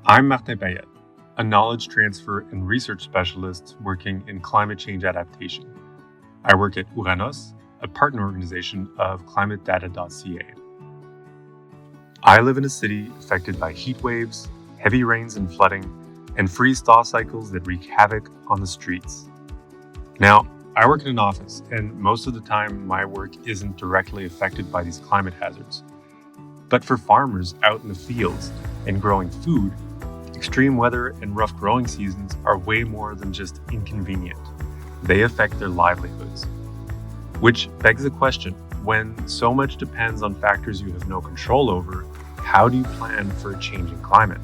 I'm Martin Payette, a knowledge transfer and research specialist working in climate change adaptation. I work at Ouranos, a partner organization of climatedata.ca. I live in a city affected by heat waves, heavy rains and flooding, and freeze-thaw cycles that wreak havoc on the streets. Now, I work in an office, and most of the time my work isn't directly affected by these climate hazards. But for farmers out in the fields and growing food, extreme weather and rough growing seasons are way more than just inconvenient. They affect their livelihoods. Which begs the question, when so much depends on factors you have no control over, how do you plan for a changing climate?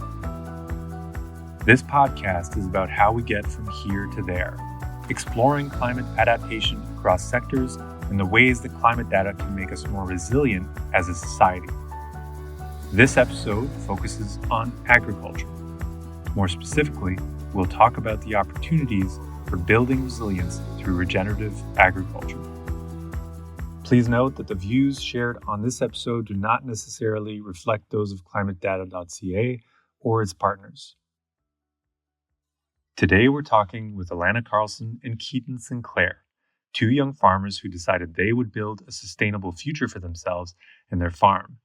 This podcast is about how we get from here to there, exploring climate adaptation across sectors and the ways that climate data can make us more resilient as a society. This episode focuses on agriculture. More specifically, we'll talk about the opportunities for building resilience through regenerative agriculture. Please note that the views shared on this episode do not necessarily reflect those of climatedata.ca or its partners. Today we're talking with Alanna Carlson and Keaton Sinclair, two young farmers who decided they would build a sustainable future for themselves and their farm,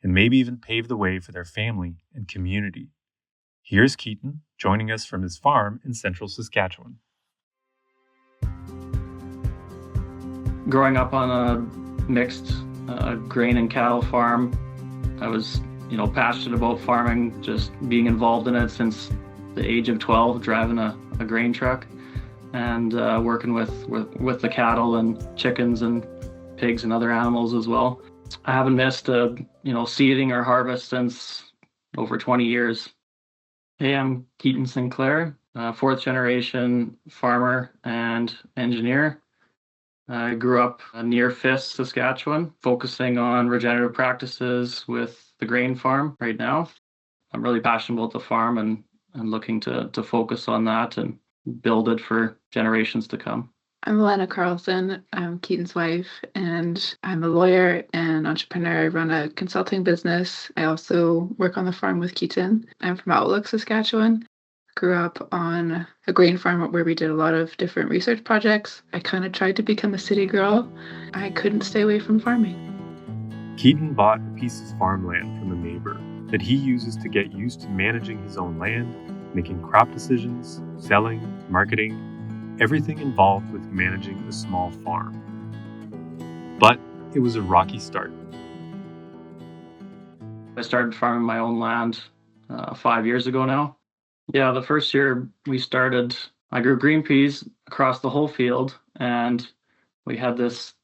and maybe even pave the way for their family and community. Here's Keaton joining us from his farm in central Saskatchewan. Growing up on a mixed grain and cattle farm, I was, passionate about farming, just being involved in it since the age of 12, driving a grain truck and working with the cattle and chickens and pigs and other animals as well. I haven't missed seeding or harvest since over 20 years. Hey, I'm Keaton Sinclair, fourth generation farmer and engineer. I grew up near Fisk, Saskatchewan, focusing on regenerative practices with the grain farm right now. I'm really passionate about the farm and looking to focus on that and build it for generations to come. I'm Alanna Carlson. I'm Keaton's wife, and I'm a lawyer and entrepreneur. I run a consulting business. I also work on the farm with Keaton. I'm from Outlook, Saskatchewan. Grew up on a grain farm where we did a lot of different research projects. I kind of tried to become a city girl. I couldn't stay away from farming. Keaton bought a piece of farmland from a neighbor that he uses to get used to managing his own land, making crop decisions, selling, marketing, everything involved with managing a small farm. But it was a rocky start. I started farming my own land 5 years ago now. Yeah, the first year I grew green peas across the whole field, and we had this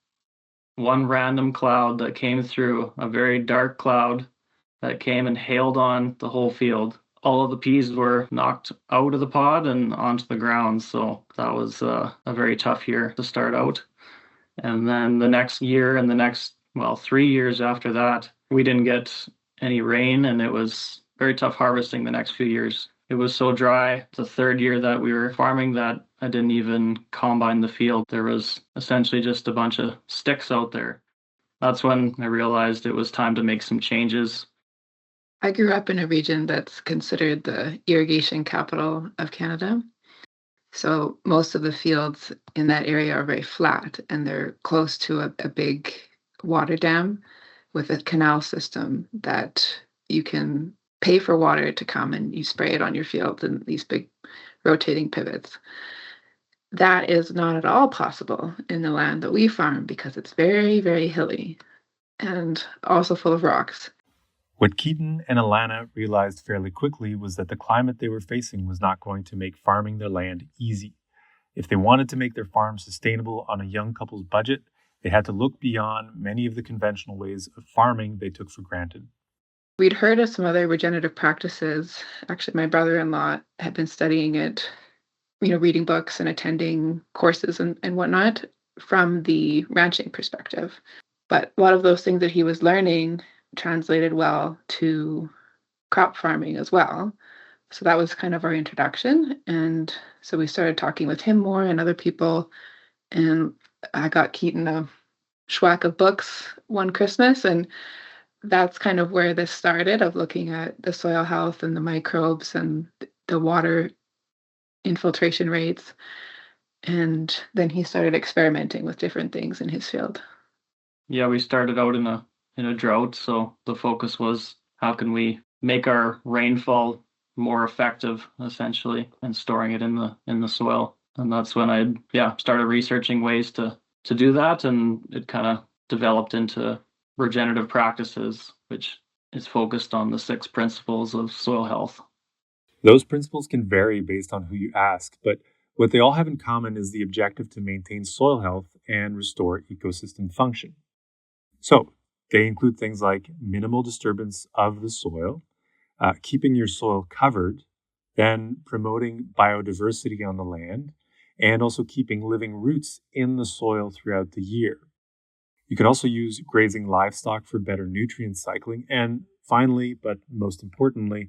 one random cloud that came through, a very dark cloud that came and hailed on the whole field. All of the peas were knocked out of the pod and onto the ground, so that was a very tough year to start out. And then the next year and the next, 3 years after that, we didn't get any rain, and it was very tough harvesting the next few years. It was so dry the third year that we were farming that I didn't even combine the field. There was essentially just a bunch of sticks out there. That's when I realized it was time to make some changes. I grew up in a region that's considered the irrigation capital of Canada. So most of the fields in that area are very flat, and they're close to a big water dam with a canal system that you can pay for water to come and you spray it on your field in these big rotating pivots. That is not at all possible in the land that we farm because it's very, very hilly and also full of rocks. What Keaton and Alanna realized fairly quickly was that the climate they were facing was not going to make farming their land easy. If they wanted to make their farm sustainable on a young couple's budget, they had to look beyond many of the conventional ways of farming they took for granted. We'd heard of some other regenerative practices. Actually, my brother-in-law had been studying it, reading books and attending courses and whatnot from the ranching perspective. But a lot of those things that he was learning translated well to crop farming as well. So that was kind of our introduction. And so we started talking with him more and other people. And I got Keaton a schwack of books one Christmas, and that's kind of where this started, of looking at the soil health and the microbes and the water infiltration rates. And then he started experimenting with different things in his field. Yeah, we started out in a drought, so the focus was how can we make our rainfall more effective, essentially, and storing it in the soil. And that's when I started researching ways to do that, and it kind of developed into regenerative practices, which is focused on the 6 principles of soil health. Those principles can vary based on who you ask, but what they all have in common is the objective to maintain soil health and restore ecosystem function. So, they include things like minimal disturbance of the soil, keeping your soil covered, then promoting biodiversity on the land, and also keeping living roots in the soil throughout the year. You can also use grazing livestock for better nutrient cycling. And finally, but most importantly,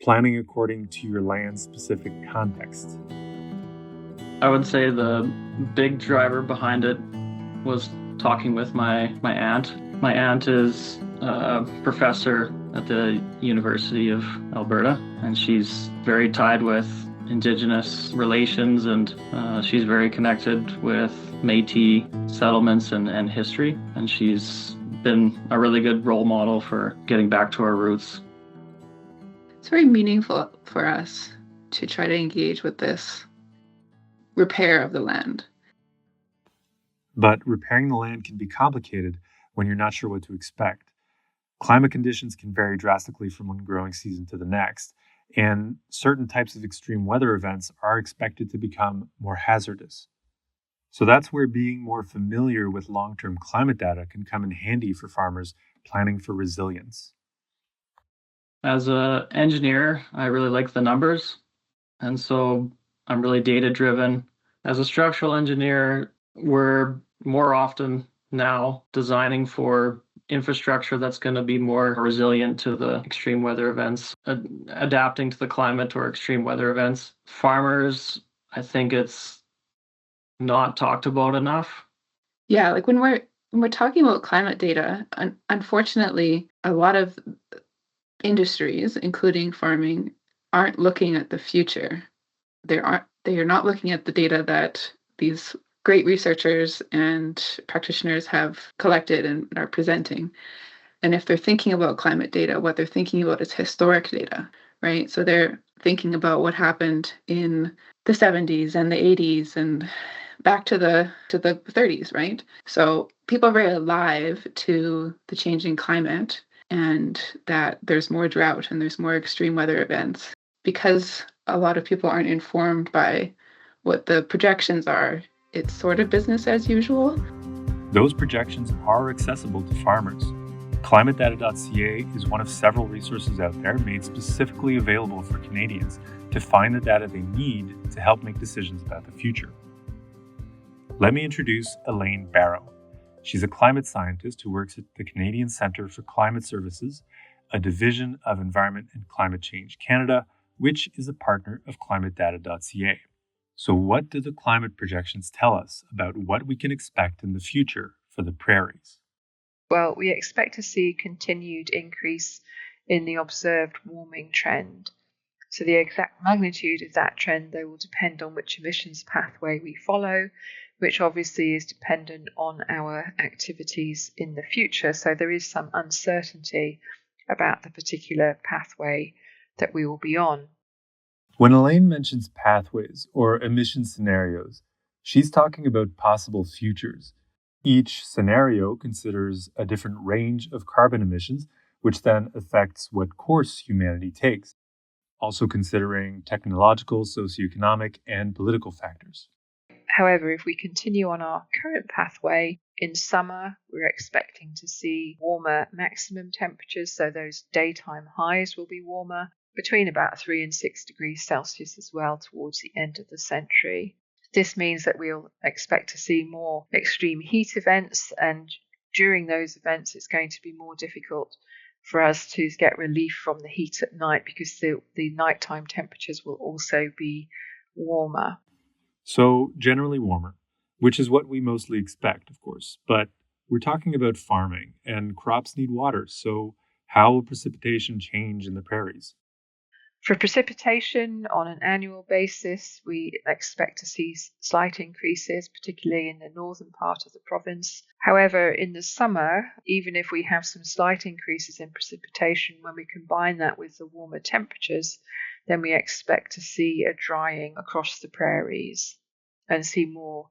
planning according to your land's specific context. I would say the big driver behind it was talking with my aunt. My aunt is a professor at the University of Alberta, and she's very tied with Indigenous relations, and she's very connected with Métis settlements and history, and she's been a really good role model for getting back to our roots. It's very meaningful for us to try to engage with this repair of the land. But repairing the land can be complicated when you're not sure what to expect. Climate conditions can vary drastically from one growing season to the next, and certain types of extreme weather events are expected to become more hazardous. So that's where being more familiar with long-term climate data can come in handy for farmers planning for resilience. As an engineer, I really like the numbers, and so I'm really data-driven. As a structural engineer, we're more often now designing for infrastructure that's going to be more resilient to the extreme weather events, adapting to the climate or extreme weather events. Farmers, I think it's not talked about enough. Yeah, like when we're talking about climate data, unfortunately, a lot of industries, including farming, aren't looking at the future. They are not looking at the data that these great researchers and practitioners have collected and are presenting. And if they're thinking about climate data, what they're thinking about is historic data, right? So they're thinking about what happened in the 70s and the 80s and back to the 30s, right? So people are very alive to the changing climate and that there's more drought and there's more extreme weather events. Because a lot of people aren't informed by what the projections are, it's sort of business as usual. Those projections are accessible to farmers. ClimateData.ca is one of several resources out there made specifically available for Canadians to find the data they need to help make decisions about the future. Let me introduce Elaine Barrow. She's a climate scientist who works at the Canadian Centre for Climate Services, a division of Environment and Climate Change Canada, which is a partner of ClimateData.ca. So what do the climate projections tell us about what we can expect in the future for the prairies? Well, we expect to see continued increase in the observed warming trend. So the exact magnitude of that trend, though, will depend on which emissions pathway we follow, which obviously is dependent on our activities in the future. So there is some uncertainty about the particular pathway that we will be on. When Elaine mentions pathways or emission scenarios, she's talking about possible futures. Each scenario considers a different range of carbon emissions, which then affects what course humanity takes, also considering technological, socioeconomic, and political factors. However, if we continue on our current pathway, in summer we're expecting to see warmer maximum temperatures, so those daytime highs will be warmer, between about 3 and 6 degrees Celsius as well towards the end of the century. This means that we'll expect to see more extreme heat events, and during those events it's going to be more difficult for us to get relief from the heat at night because the nighttime temperatures will also be warmer. So generally warmer, which is what we mostly expect, of course. But we're talking about farming, and crops need water. So how will precipitation change in the prairies? For precipitation on an annual basis, we expect to see slight increases, particularly in the northern part of the province. However, in the summer, even if we have some slight increases in precipitation, when we combine that with the warmer temperatures, then we expect to see a drying across the prairies and see more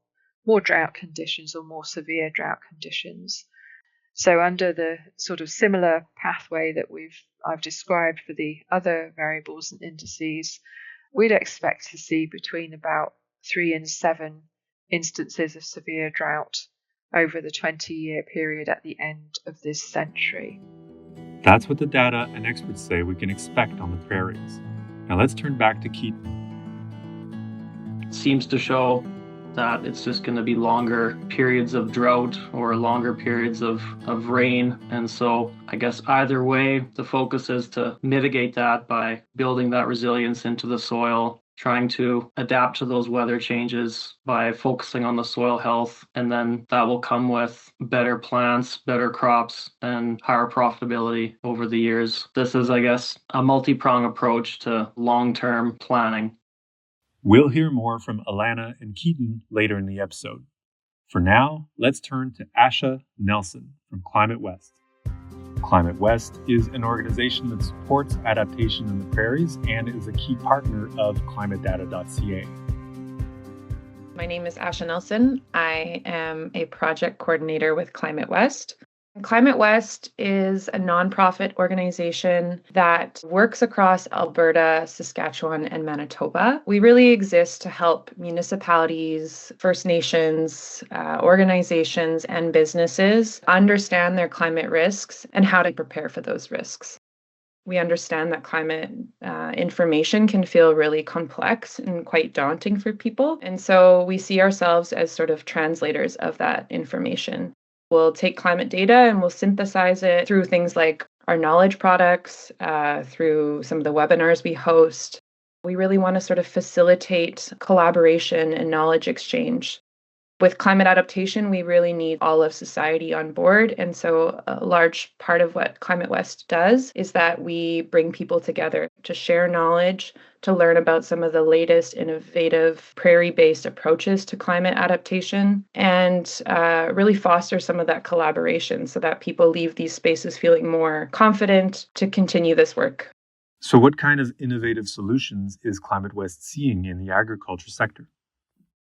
drought conditions or more severe drought conditions. So under the sort of similar pathway that I've described for the other variables and indices, we'd expect to see between about 3 and 7 instances of severe drought over the 20-year period at the end of this century. That's what the data and experts say we can expect on the prairies. Now let's turn back to Keaton. It seems to show that it's just going to be longer periods of drought or longer periods of rain. And so I guess either way, the focus is to mitigate that by building that resilience into the soil, trying to adapt to those weather changes by focusing on the soil health. And then that will come with better plants, better crops, and higher profitability over the years. This is, I guess, a multi-pronged approach to long-term planning. We'll hear more from Alanna and Keaton later in the episode. For now, let's turn to Asha Nelson from Climate West. Climate West is an organization that supports adaptation in the prairies and is a key partner of climatedata.ca. My name is Asha Nelson. I am a project coordinator with Climate West. Climate West is a nonprofit organization that works across Alberta, Saskatchewan, and Manitoba. We really exist to help municipalities, First Nations, organizations, and businesses understand their climate risks and how to prepare for those risks. We understand that climate information can feel really complex and quite daunting for people. And so we see ourselves as sort of translators of that information. We'll take climate data and we'll synthesize it through things like our knowledge products, through some of the webinars we host. We really want to sort of facilitate collaboration and knowledge exchange. With climate adaptation, we really need all of society on board. And so a large part of what Climate West does is that we bring people together to share knowledge, to learn about some of the latest innovative prairie-based approaches to climate adaptation, and really foster some of that collaboration so that people leave these spaces feeling more confident to continue this work. So what kind of innovative solutions is Climate West seeing in the agriculture sector?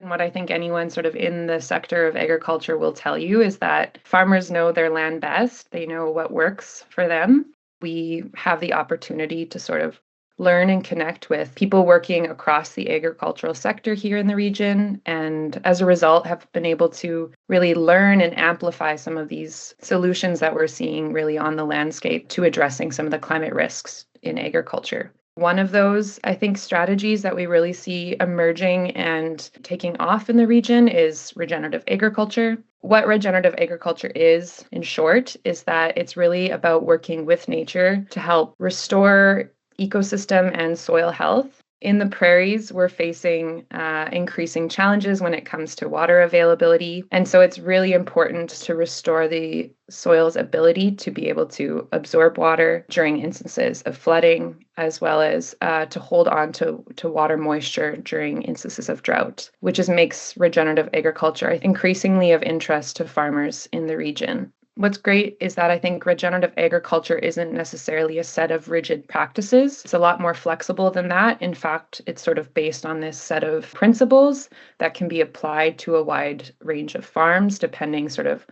And what I think anyone sort of in the sector of agriculture will tell you is that farmers know their land best. They know what works for them. We have the opportunity to sort of learn and connect with people working across the agricultural sector here in the region, and as a result have been able to really learn and amplify some of these solutions that we're seeing really on the landscape to addressing some of the climate risks in agriculture. One of those, I think, strategies that we really see emerging and taking off in the region is regenerative agriculture. What regenerative agriculture is, in short, is that it's really about working with nature to help restore ecosystem and soil health. In the prairies, we're facing increasing challenges when it comes to water availability. And so it's really important to restore the soil's ability to be able to absorb water during instances of flooding, as well as to hold on to water moisture during instances of drought, which makes regenerative agriculture increasingly of interest to farmers in the region. What's great is that I think regenerative agriculture isn't necessarily a set of rigid practices. It's a lot more flexible than that. In fact, it's sort of based on this set of principles that can be applied to a wide range of farms, depending sort of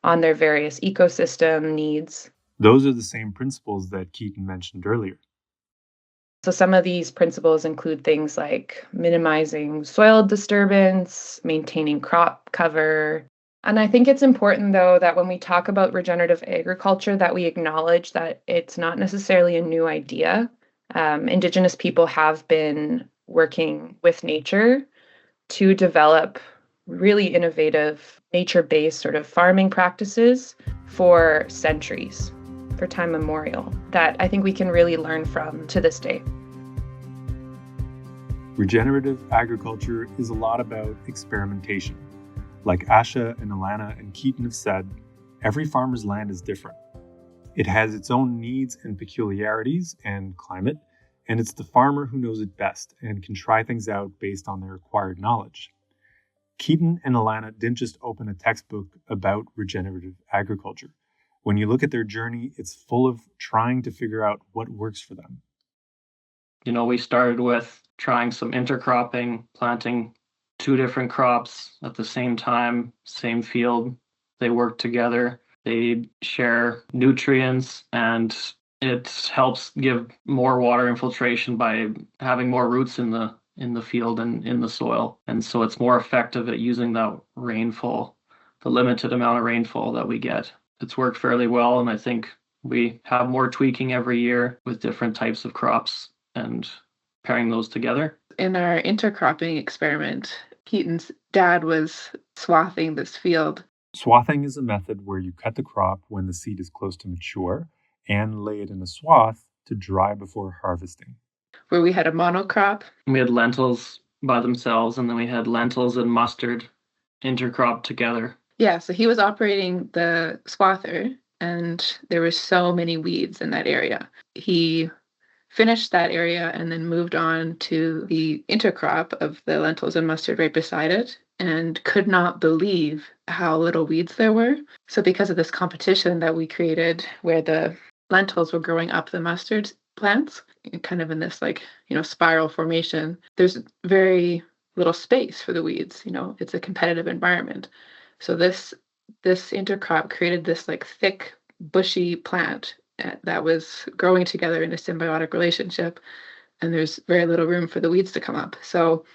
on their various ecosystem needs. Those are the same principles that Keaton mentioned earlier. So some of these principles include things like minimizing soil disturbance, maintaining crop cover. And I think it's important, though, that when we talk about regenerative agriculture, that we acknowledge that it's not necessarily a new idea. Indigenous people have been working with nature to develop really innovative, nature-based sort of farming practices for centuries, for time memorial, that I think we can really learn from to this day. Regenerative agriculture is a lot about experimentation. Like Asha and Alanna and Keaton have said, every farmer's land is different. It has its own needs and peculiarities and climate, and it's the farmer who knows it best and can try things out based on their acquired knowledge. Keaton and Alanna didn't just open a textbook about regenerative agriculture. When you look at their journey, it's full of trying to figure out what works for them. We started with trying some intercropping, planting 2 different crops at the same time, same field. They work together. They share nutrients, and it helps give more water infiltration by having more roots in the field and in the soil. And so it's more effective at using that rainfall, the limited amount of rainfall that we get. It's worked fairly well, and I think we have more tweaking every year with different types of crops and pairing those together. In our intercropping experiment, Keaton's dad was swathing this field. Swathing is a method where you cut the crop when the seed is close to mature and lay it in a swath to dry before harvesting. Where we had a monocrop. We had lentils by themselves, and then we had lentils and mustard intercropped together. Yeah, so he was operating the swather, and there were so many weeds in that area. He finished that area and then moved on to the intercrop of the lentils and mustard right beside it, and could not believe how little weeds there were. So because of this competition that we created where the lentils were growing up the mustard plants, kind of in this spiral formation, there's very little space for the weeds. It's a competitive environment. So this intercrop created this thick, bushy plant that was growing together in a symbiotic relationship, and there's very little room for the weeds to come up. So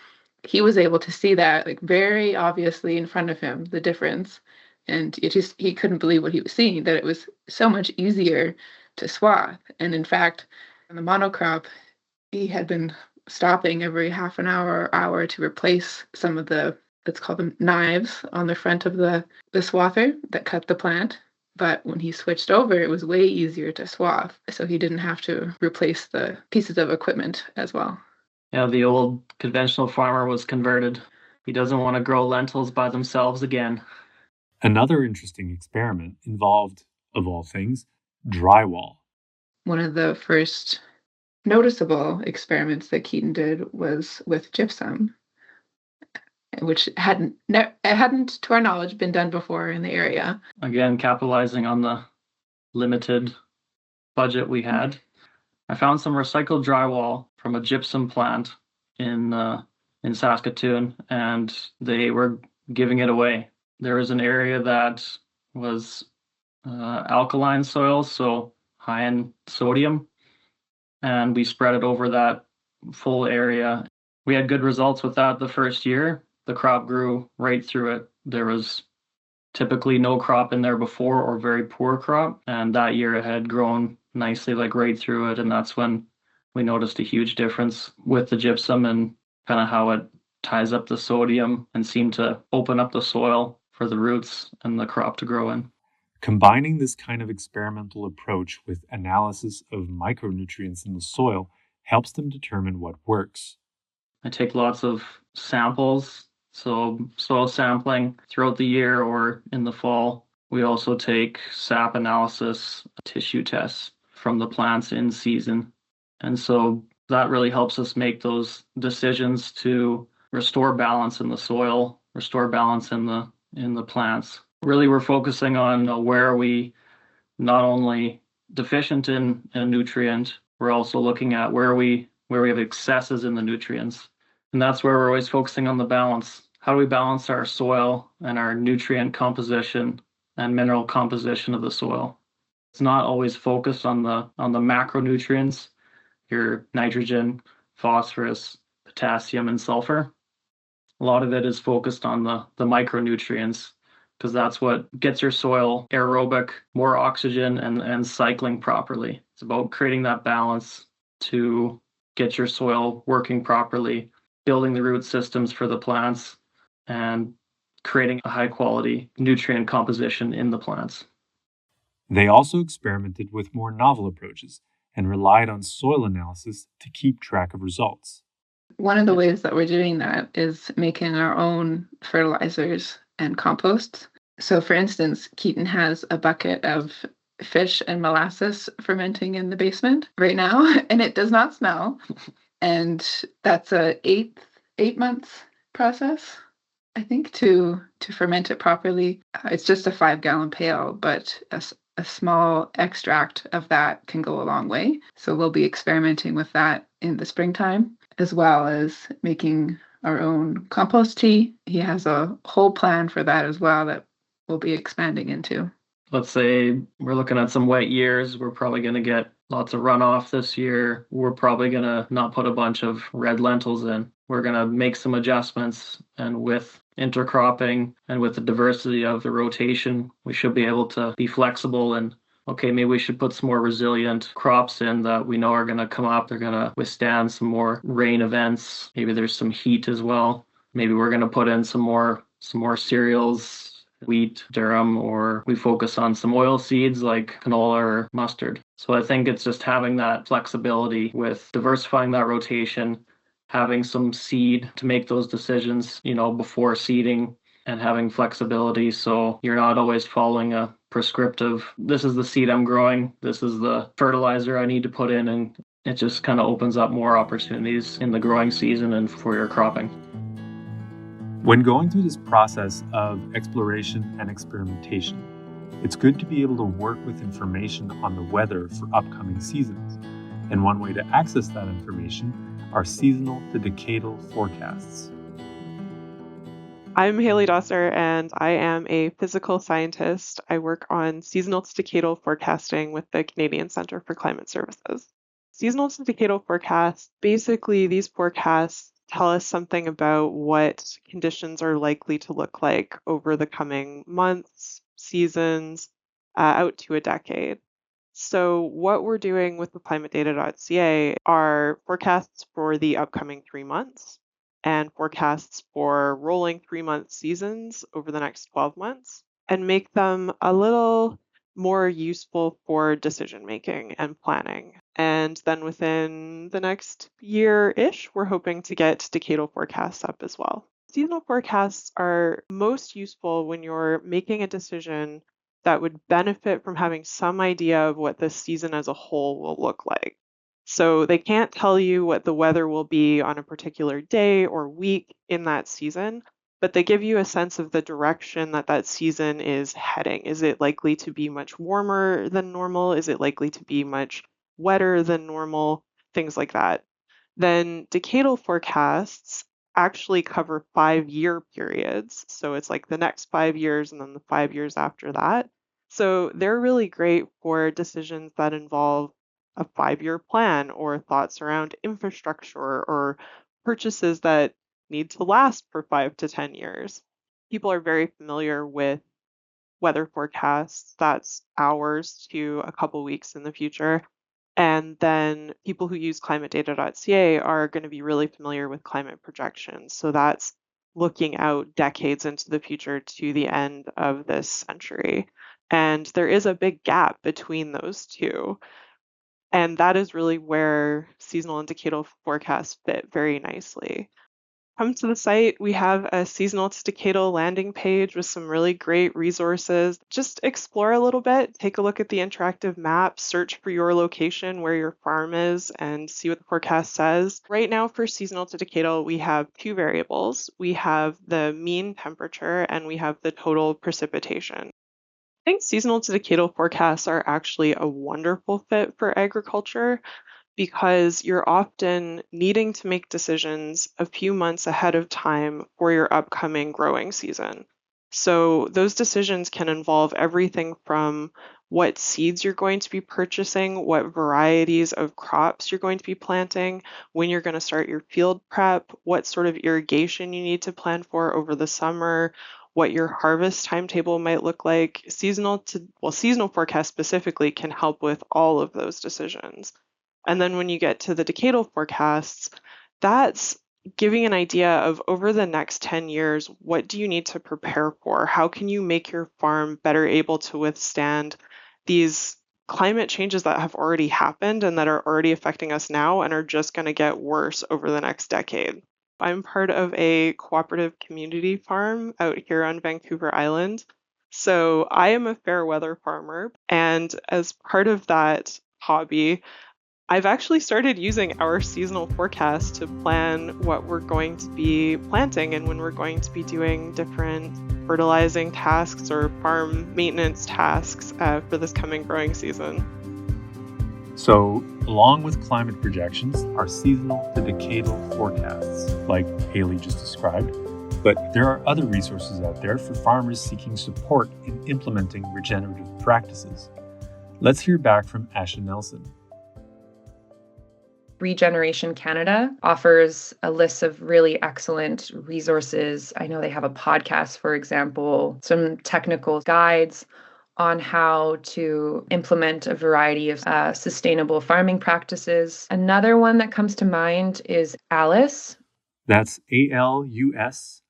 he was able to see that very obviously in front of him, the difference. And he couldn't believe what he was seeing, that it was so much easier to swath. And in fact, in the monocrop, he had been stopping every half an hour or hour to replace some of the, let's call them knives, on the front of the swather that cut the plant. But when he switched over, it was way easier to swath. So he didn't have to replace the pieces of equipment as well. Yeah, the old conventional farmer was converted. He doesn't want to grow lentils by themselves again. Another interesting experiment involved, of all things, drywall. One of the first noticeable experiments that Keaton did was with gypsum, which hadn't, to our knowledge, been done before in the area. Again, capitalizing on the limited budget we had. I found some recycled drywall from a gypsum plant in Saskatchewan, and they were giving it away. There was an area that was alkaline soil, so high in sodium, and we spread it over that full area. We had good results with that the first year. The crop grew right through it. There was typically no crop in there before, or very poor crop, and that year it had grown nicely, right through it. And that's when we noticed a huge difference with the gypsum and kind of how it ties up the sodium and seemed to open up the soil for the roots and the crop to grow in. Combining this kind of experimental approach with analysis of micronutrients in the soil helps them determine what works. I take lots of samples, so soil sampling throughout the year or in the fall. We also take sap analysis, tissue tests from the plants in season. And so that really helps us make those decisions to restore balance in the soil, restore balance in the plants. Really, we're focusing on where are we not only deficient in a nutrient, we're also looking at where we have excesses in the nutrients. And that's where we're always focusing on the balance. How do we balance our soil and our nutrient composition and mineral composition of the soil? It's not always focused on the macronutrients, your nitrogen, phosphorus, potassium, and sulfur. A lot of it is focused on the micronutrients, because that's what gets your soil aerobic, more oxygen, and cycling properly. It's about creating that balance to get your soil working properly, building the root systems for the plants, and creating a high quality nutrient composition in the plants. They also experimented with more novel approaches and relied on soil analysis to keep track of results. One of the ways that we're doing that is making our own fertilizers and composts. So for instance, Keaton has a bucket of fish and molasses fermenting in the basement right now, and it does not smell. And that's a 8 months process, I think, to ferment it properly. It's just a 5-gallon pail, but a small extract of that can go a long way. So we'll be experimenting with that in the springtime, as well as making our own compost tea. He has a whole plan for that as well that we'll be expanding into. Let's say we're looking at some wet years. We're probably going to get lots of runoff this year. We're probably going to not put a bunch of red lentils in. We're going to make some adjustments. And with intercropping and with the diversity of the rotation, we should be able to be flexible and, okay, maybe we should put some more resilient crops in that we know are going to come up. They're going to withstand some more rain events. Maybe there's some heat as well. Maybe we're going to put in some more cereals, wheat, durum, or we focus on some oil seeds like canola or mustard. So I think it's just having that flexibility with diversifying that rotation, having some seed to make those decisions, before seeding, and having flexibility so you're not always following a prescriptive, this is the seed I'm growing, this is the fertilizer I need to put in, and it just kind of opens up more opportunities in the growing season and for your cropping. When going through this process of exploration and experimentation, it's good to be able to work with information on the weather for upcoming seasons. And one way to access that information are seasonal to decadal forecasts. I'm Haley Dosser, and I am a physical scientist. I work on seasonal to decadal forecasting with the Canadian Centre for Climate Services. Seasonal to decadal forecasts, basically these forecasts tell us something about what conditions are likely to look like over the coming months, seasons, out to a decade. So what we're doing with the climatedata.ca are forecasts for the upcoming 3 months and forecasts for rolling 3-month seasons over the next 12 months and make them a little more useful for decision making and planning. And then within the next year-ish, we're hoping to get decadal forecasts up as well. Seasonal forecasts are most useful when you're making a decision that would benefit from having some idea of what the season as a whole will look like. So they can't tell you what the weather will be on a particular day or week in that season, but they give you a sense of the direction that season is heading. Is it likely to be much warmer than normal? Is it likely to be much wetter than normal? Things like that. Then decadal forecasts actually cover 5-year periods. So it's like the next 5 years and then the 5 years after that. So they're really great for decisions that involve a 5-year plan or thoughts around infrastructure or purchases that need to last for 5 to 10 years. People are very familiar with weather forecasts. That's hours to a couple weeks in the future. And then people who use climatedata.ca are going to be really familiar with climate projections. So that's looking out decades into the future to the end of this century. And there is a big gap between those two. And that is really where seasonal and decadal forecasts fit very nicely. Come to the site, we have a seasonal to decadal landing page with some really great resources. Just explore a little bit, take a look at the interactive map, search for your location where your farm is, and see what the forecast says. Right now for seasonal to decadal, we have 2 variables. We have the mean temperature and we have the total precipitation. I think seasonal to decadal forecasts are actually a wonderful fit for agriculture because you're often needing to make decisions a few months ahead of time for your upcoming growing season. So those decisions can involve everything from what seeds you're going to be purchasing, what varieties of crops you're going to be planting, when you're going to start your field prep, what sort of irrigation you need to plan for over the summer, what your harvest timetable might look like. Seasonal forecast specifically can help with all of those decisions. And then when you get to the decadal forecasts, that's giving an idea of over the next 10 years, what do you need to prepare for? How can you make your farm better able to withstand these climate changes that have already happened and that are already affecting us now and are just going to get worse over the next decade? I'm part of a cooperative community farm out here on Vancouver Island. So I am a fair weather farmer, and as part of that hobby, I've actually started using our seasonal forecast to plan what we're going to be planting and when we're going to be doing different fertilizing tasks or farm maintenance tasks for this coming growing season. So, along with climate projections are seasonal to decadal forecasts, like Haley just described, but there are other resources out there for farmers seeking support in implementing regenerative practices. Let's hear back from Asha Nelson. Regeneration Canada offers a list of really excellent resources. I know they have a podcast, for example, some technical guides on how to implement a variety of sustainable farming practices. Another one that comes to mind is ALUS. That's ALUS,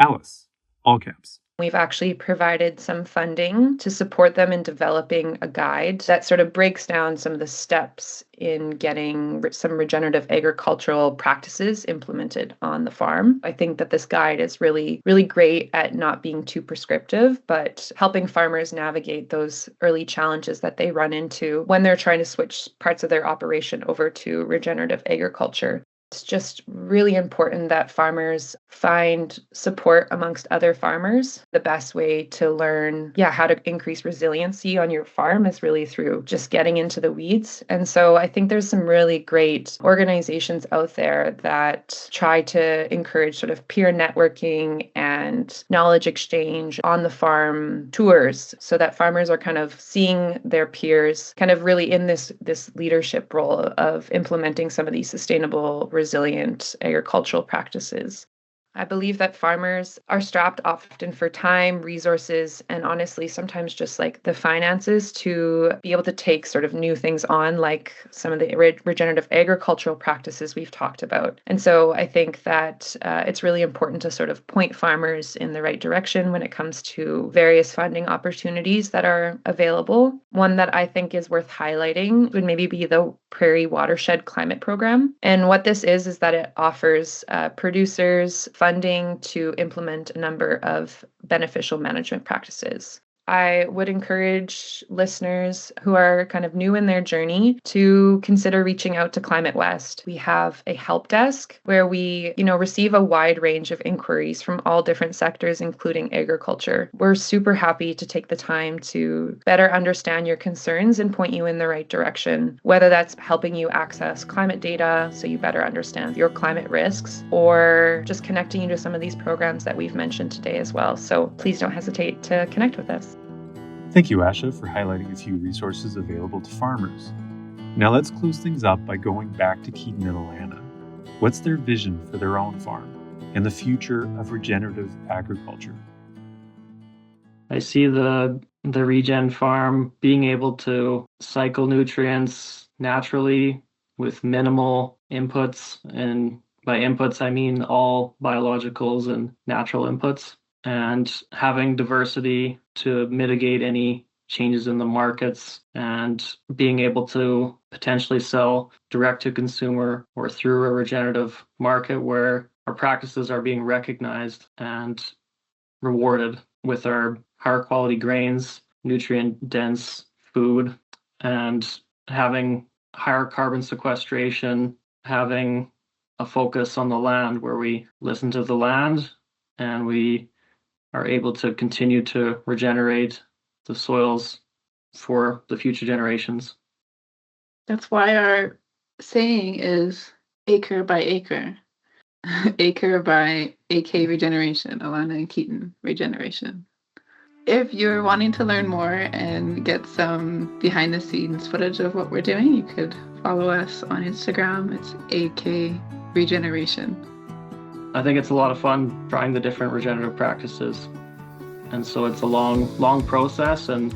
ALUS, all caps. We've actually provided some funding to support them in developing a guide that sort of breaks down some of the steps in getting some regenerative agricultural practices implemented on the farm. I think that this guide is really, really great at not being too prescriptive, but helping farmers navigate those early challenges that they run into when they're trying to switch parts of their operation over to regenerative agriculture. It's just really important that farmers find support amongst other farmers. The best way to learn, how to increase resiliency on your farm is really through just getting into the weeds. And so I think there's some really great organizations out there that try to encourage sort of peer networking and knowledge exchange on the farm tours so that farmers are kind of seeing their peers kind of really in this leadership role of implementing some of these sustainable resilient agricultural practices. I believe that farmers are strapped often for time, resources, and honestly, sometimes just like the finances to be able to take sort of new things on, like some of the regenerative agricultural practices we've talked about. And so I think that it's really important to sort of point farmers in the right direction when it comes to various funding opportunities that are available. One that I think is worth highlighting would maybe be the Prairie Watershed Climate Program. And what this is that it offers producers funding to implement a number of beneficial management practices. I would encourage listeners who are kind of new in their journey to consider reaching out to Climate West. We have a help desk where we, receive a wide range of inquiries from all different sectors, including agriculture. We're super happy to take the time to better understand your concerns and point you in the right direction, whether that's helping you access climate data so you better understand your climate risks, or just connecting you to some of these programs that we've mentioned today as well. So please don't hesitate to connect with us. Thank you, Asha, for highlighting a few resources available to farmers. Now let's close things up by going back to Keaton and Alanna. What's their vision for their own farm and the future of regenerative agriculture? I see the regen farm being able to cycle nutrients naturally with minimal inputs. And by inputs, I mean all biologicals and natural inputs, and having diversity to mitigate any changes in the markets, and being able to potentially sell direct to consumer or through a regenerative market where our practices are being recognized and rewarded with our higher quality grains, nutrient dense food, and having higher carbon sequestration, having a focus on the land where we listen to the land and we are able to continue to regenerate the soils for the future generations. That's why our saying is acre by acre. Acre by AK Regeneration, Alanna and Keaton Regeneration. If you're wanting to learn more and get some behind the scenes footage of what we're doing, you could follow us on Instagram. It's AK Regeneration. I think it's a lot of fun trying the different regenerative practices. And so it's a long process, and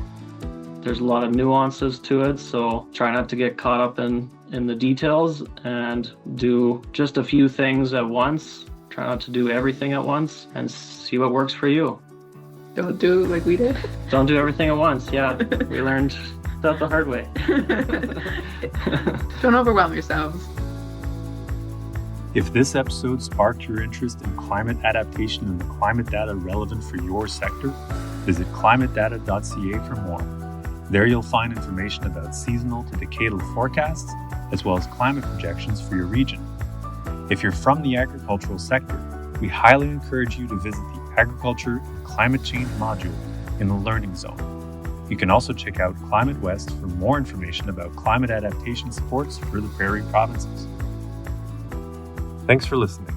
there's a lot of nuances to it. So try not to get caught up in the details and do just a few things at once. Try not to do everything at once and see what works for you. Don't do it like we did. Don't do everything at once. Yeah, we learned that the hard way. Don't overwhelm yourselves. If this episode sparked your interest in climate adaptation and the climate data relevant for your sector, visit climatedata.ca for more. There you'll find information about seasonal to decadal forecasts, as well as climate projections for your region. If you're from the agricultural sector, we highly encourage you to visit the Agriculture and Climate Change module in the Learning Zone. You can also check out Climate West for more information about climate adaptation supports for the Prairie provinces. Thanks for listening.